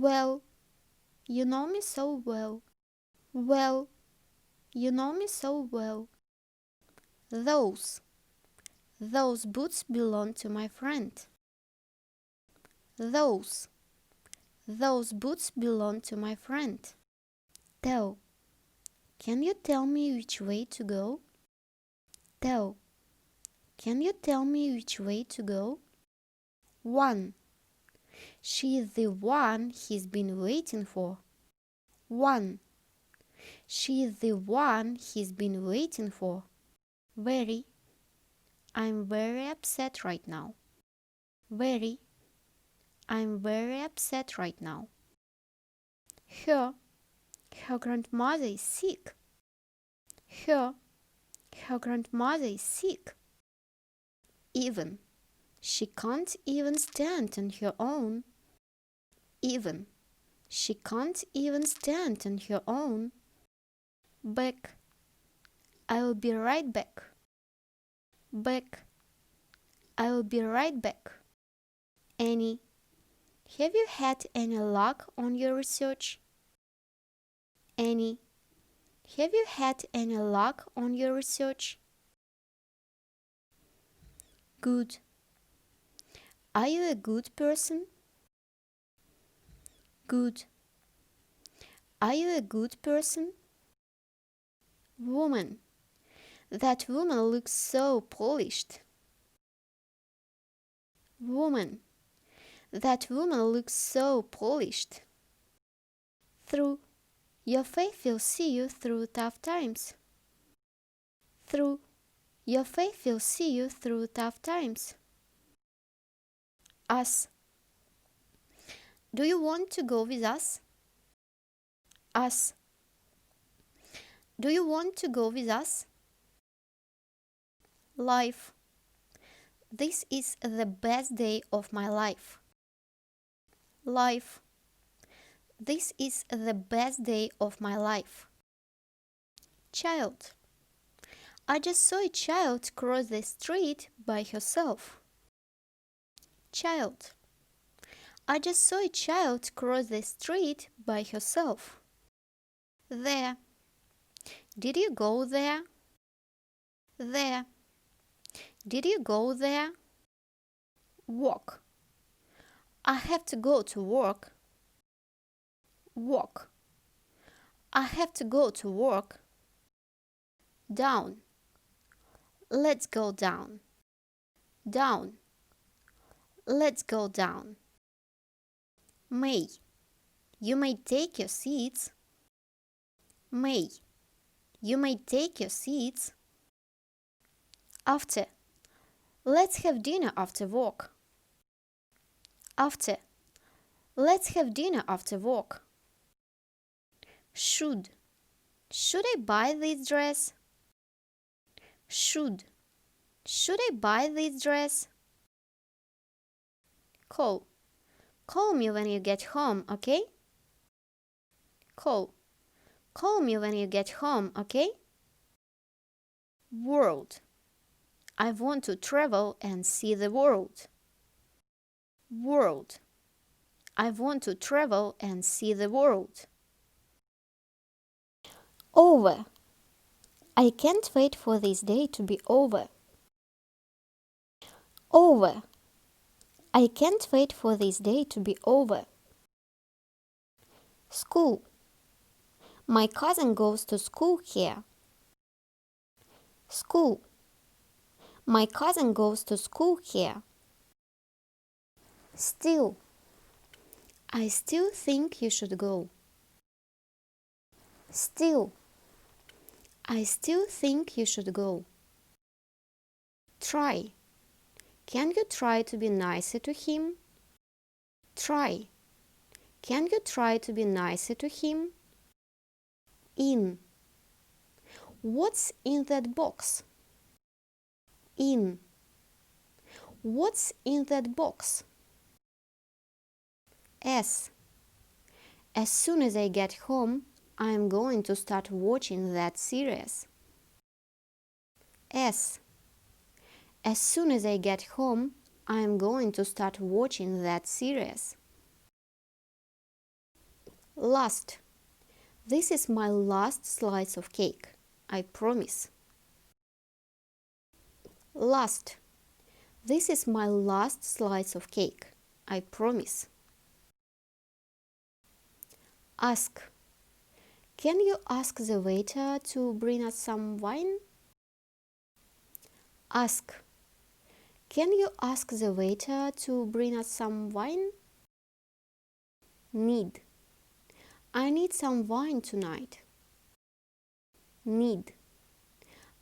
Well, you know me so well. Well, you know me so well. Those boots belong to my friend. Those boots belong to my friend. Tell, can you tell me which way to go? Tell, can you tell me which way to go? One, she is the one he's been waiting for. One, she is the one he's been waiting for. Very, I'm very upset right now. Very, I'm very upset right now. Her grandmother is sick. Her grandmother is sick. Even, she can't even stand on her own. Even, she can't even stand on her own. Back, I'll be right back. Back, I'll be right back. Annie, have you had any luck on your research? Annie, have you had any luck on your research? Good. Are you a good person? Good. Are you a good person? Woman. That woman looks so polished. Woman. That woman looks so polished. Through. Your faith will see you through tough times. Through. Your faith will see you through tough times. Us. Do you want to go with us? Us. Do you want to go with us? Life. This is the best day of my life. Life. This is the best day of my life. Child. I just saw a child cross the street by herself. Child. I just saw a child cross the street by herself. There. Did you go there? There. Did you go there? Walk. I have to go to work. Walk. I have to go to work. Down. Let's go down. Down. Let's go down. May. You may take your seats. May. You may take your seats. After. Let's have dinner after work. After. Let's have dinner after work. Should. Should I buy this dress? Should. Should I buy this dress? Call. Call me when you get home, okay? Call. Call me when you get home, okay? World. I want to travel and see the world. World. I want to travel and see the world. Over. I can't wait for this day to be over. Over. I can't wait for this day to be over. School. My cousin goes to school here. School. My cousin goes to school here. Still. I still think you should go. Still. I still think you should go. Try. Can you try to be nicer to him? Try. Can you try to be nicer to him? In. What's in that box? In. What's in that box? As soon as I get home, I'm going to start watching that series. As soon as I get home, I'm going to start watching that series. Last. This is my last slice of cake. I promise. Last. This is my last slice of cake. I promise. Ask. Can you ask the waiter to bring us some wine? Ask. Can you ask the waiter to bring us some wine? Need. I need some wine tonight. Need.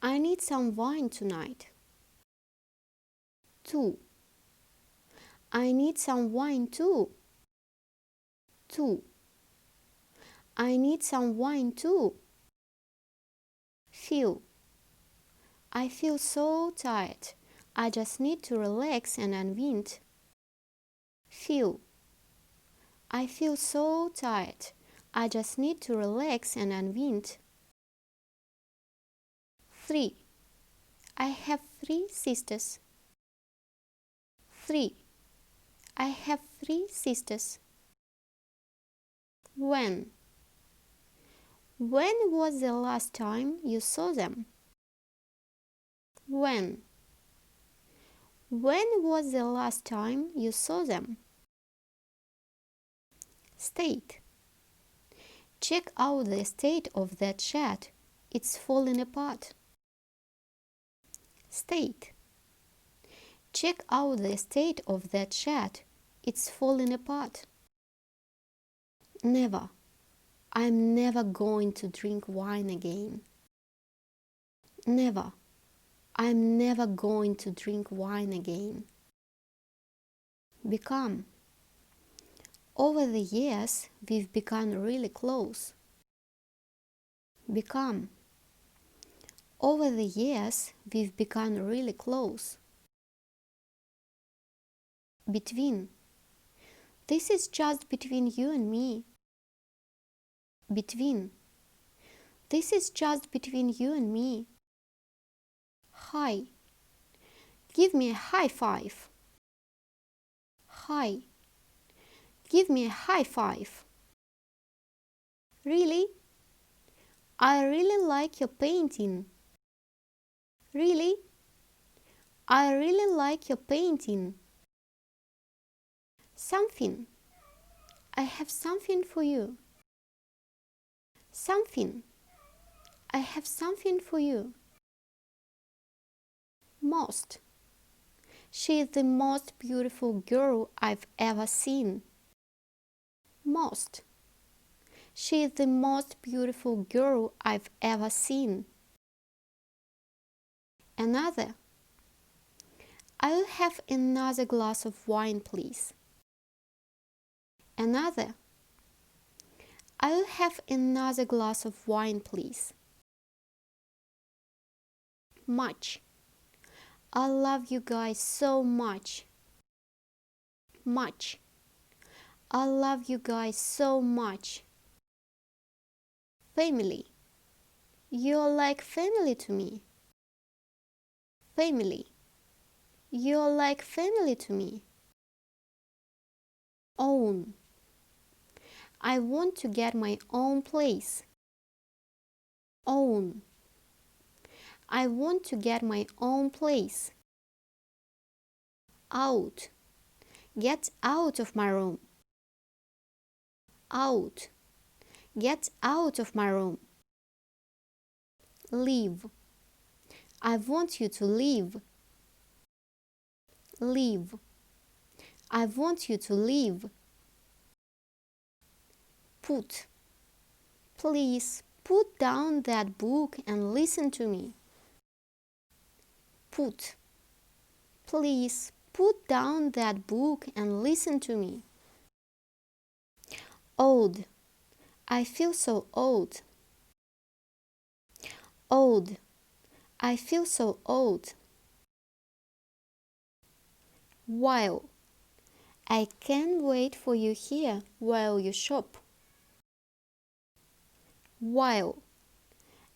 I need some wine tonight. Too. I need some wine too. Too. I need some wine too. Feel. I feel so tired. I just need to relax and unwind. Feel. I feel so tired. I just need to relax and unwind. 3. I have 3 sisters. 3. I have 3 sisters. When? When was the last time you saw them? When? When was the last time you saw them? State. Check out the state of that shed. It's falling apart. State. Check out the state of that shed. It's falling apart. Never. I'm never going to drink wine again. Never. I'm never going to drink wine again. Become. Over the years, we've become really close. Become. Over the years, we've become really close. Between. This is just between you and me. Between. This is just between you and me. High. Give me a high five. High. Give me a high five. Really? I really like your painting. Really? I really like your painting. Something. I have something for you. Something. I have something for you. Most. She is the most beautiful girl I've ever seen. Most. She is the most beautiful girl I've ever seen. Another. I'll have another glass of wine, please. Another. I'll have another glass of wine, please. Much. I love you guys so much. Much. I love you guys so much. Family. You're like family to me. Family. You're like family to me. Own. I want to get my own place. Own. I want to get my own place. Out. Get out of my room. Out. Get out of my room. Leave. I want you to leave. Leave. I want you to leave. Put. Please put down that book and listen to me. Put. Please put down that book and listen to me. Old. I feel so old. Old. I feel so old. While. I can't wait for you here while you shop. While.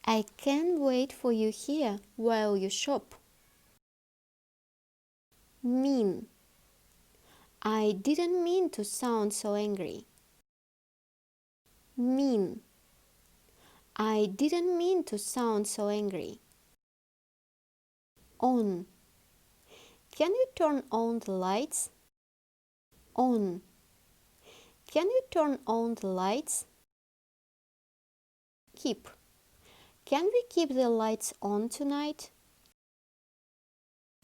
I can't wait for you here while you shop. Mean. I didn't mean to sound so angry. Mean. I didn't mean to sound so angry. On. Can you turn on the lights? On. Can you turn on the lights? Keep. Can we keep the lights on tonight?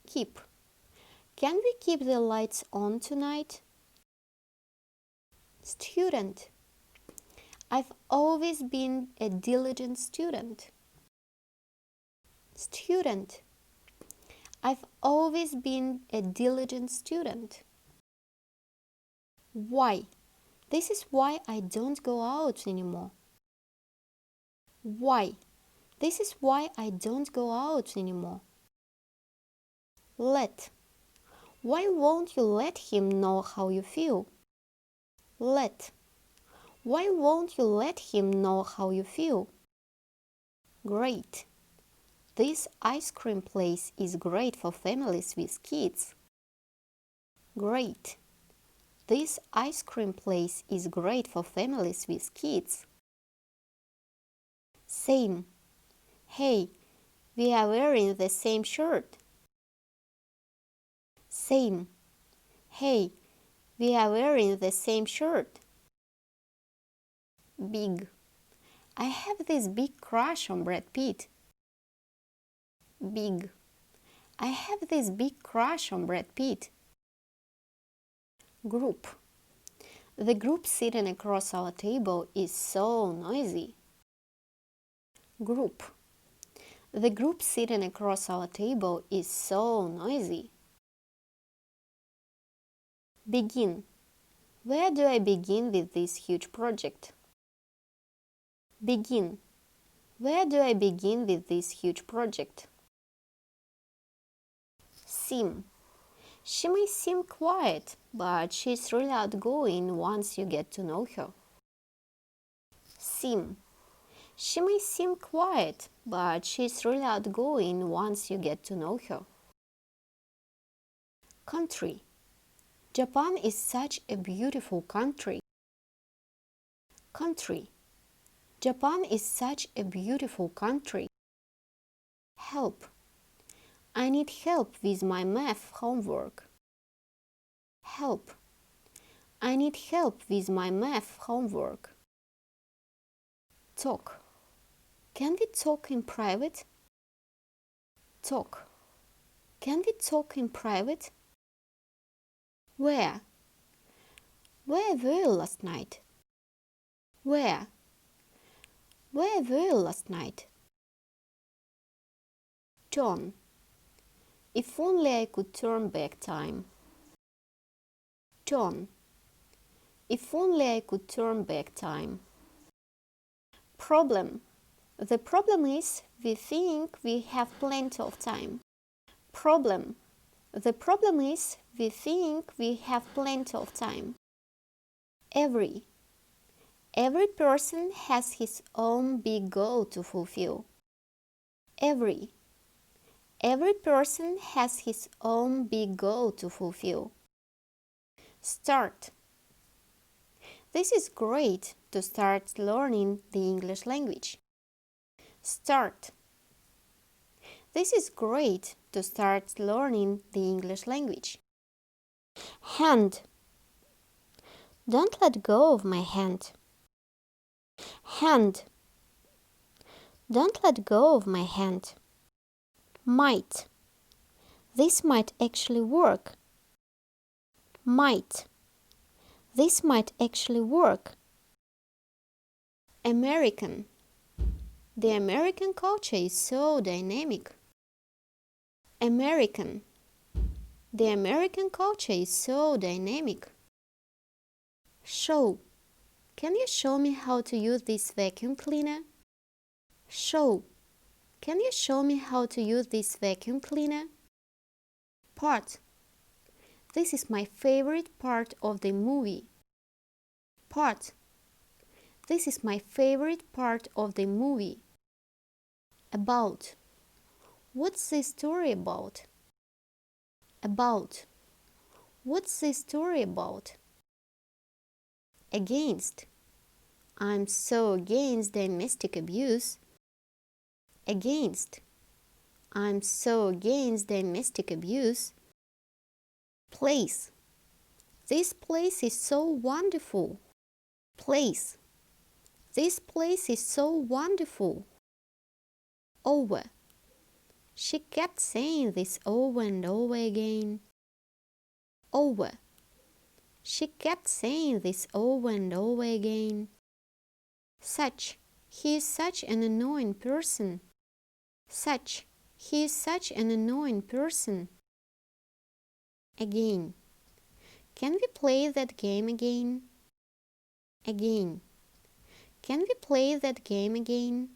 Keep. Can we keep the lights on tonight? Student. I've always been a diligent student. Student. I've always been a diligent student. Why? This is why I don't go out anymore. Why? This is why I don't go out anymore. Let. Why won't you let him know how you feel? Let. Why won't you let him know how you feel? Great. This ice cream place is great for families with kids. Great. This ice cream place is great for families with kids. Same. Hey, we are wearing the same shirt. Same. Hey, we are wearing the same shirt. Big. I have this big crush on Brad Pitt. Big. I have this big crush on Brad Pitt. Group. The group sitting across our table is so noisy. Group. The group sitting across our table is so noisy. Begin. Where do I begin with this huge project? Begin. Where do I begin with this huge project? Seem. She may seem quiet, but she's really outgoing once you get to know her. Seem. She may seem quiet, but she's really outgoing once you get to know her. Country. Japan is such a beautiful country. Country. Japan is such a beautiful country. Help. I need help with my math homework. Help. I need help with my math homework. Talk. Can we talk in private? Talk. Can we talk in private? Where? Where were you last night? Where? Where were you last night? Turn. If only I could turn back time. Turn. If only I could turn back time. Problem. The problem is we think we have plenty of time. Problem. The problem is we think we have plenty of time. Every. Every person has his own big goal to fulfill. Every. Every person has his own big goal to fulfill. Start. This is great to start learning the English language. Start. This is great to start learning the English language. Hand. Don't let go of my hand. Hand. Don't let go of my hand. Might. This might actually work. Might. This might actually work. American. The American culture is so dynamic. American. The American culture is so dynamic. Show. Can you show me how to use this vacuum cleaner? Show. Can you show me how to use this vacuum cleaner? Part. This is my favorite part of the movie. Part. This is my favorite part of the movie. About. What's the story about? About. What's the story about? Against. I'm so against domestic abuse. Against. I'm so against domestic abuse. Place. This place is so wonderful. Place. This place is so wonderful. Over. She kept saying this over and over again. Over. She kept saying this over and over again. Such. He is such an annoying person. Such. He is such an annoying person. Again. Can we play that game again? Again. Can we play that game again?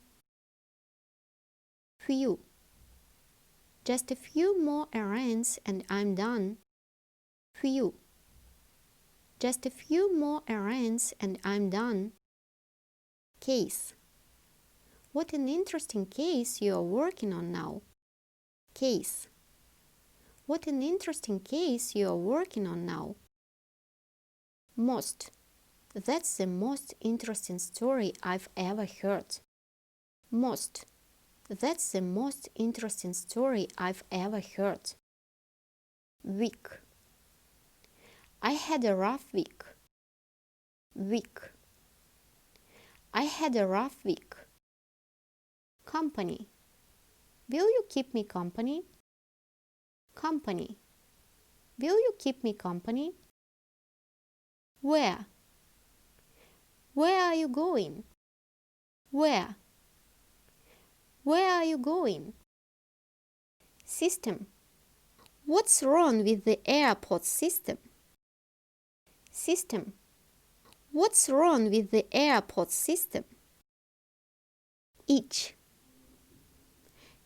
Few. Just a few more errands and I'm done. Few. Just a few more errands and I'm done. Case. What an interesting case you are working on now. Case. What an interesting case you are working on now. Most. That's the most interesting story I've ever heard. Most. That's the most interesting story I've ever heard. Week. I had a rough week. Week. I had a rough week. Company. Will you keep me company? Company. Will you keep me company? Where? Where are you going? Where? Where are you going? System. What's wrong with the airport system? System. What's wrong with the airport system? Each.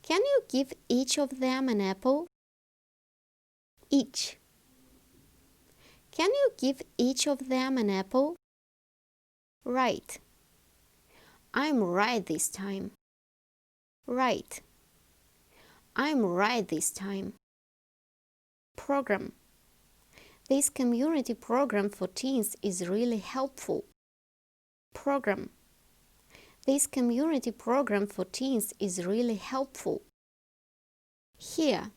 Can you give each of them an apple? Each. Can you give each of them an apple? Right. I'm right this time. Right. I'm right this time. Program. This community program for teens is really helpful. Program. This community program for teens is really helpful. Here.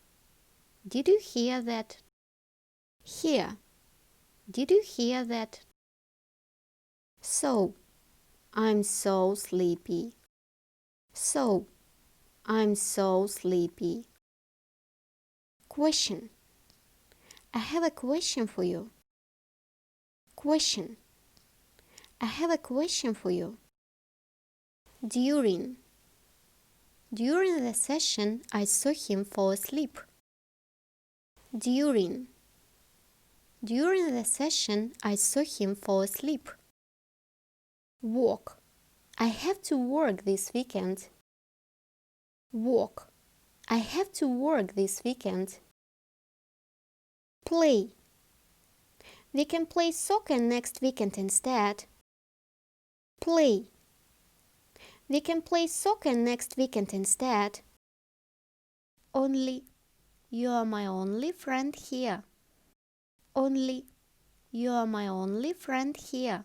Did you hear that? Here. Did you hear that? So. I'm so sleepy. So. I'm so sleepy. Question. I have a question for you. Question. I have a question for you. During. During the session, I saw him fall asleep. During. During the session, I saw him fall asleep. Work. I have to work this weekend. Work. I have to work this weekend. Play. We can play soccer next weekend instead. Play. We can play soccer next weekend instead. Only. You are my only friend here. Only. You are my only friend here.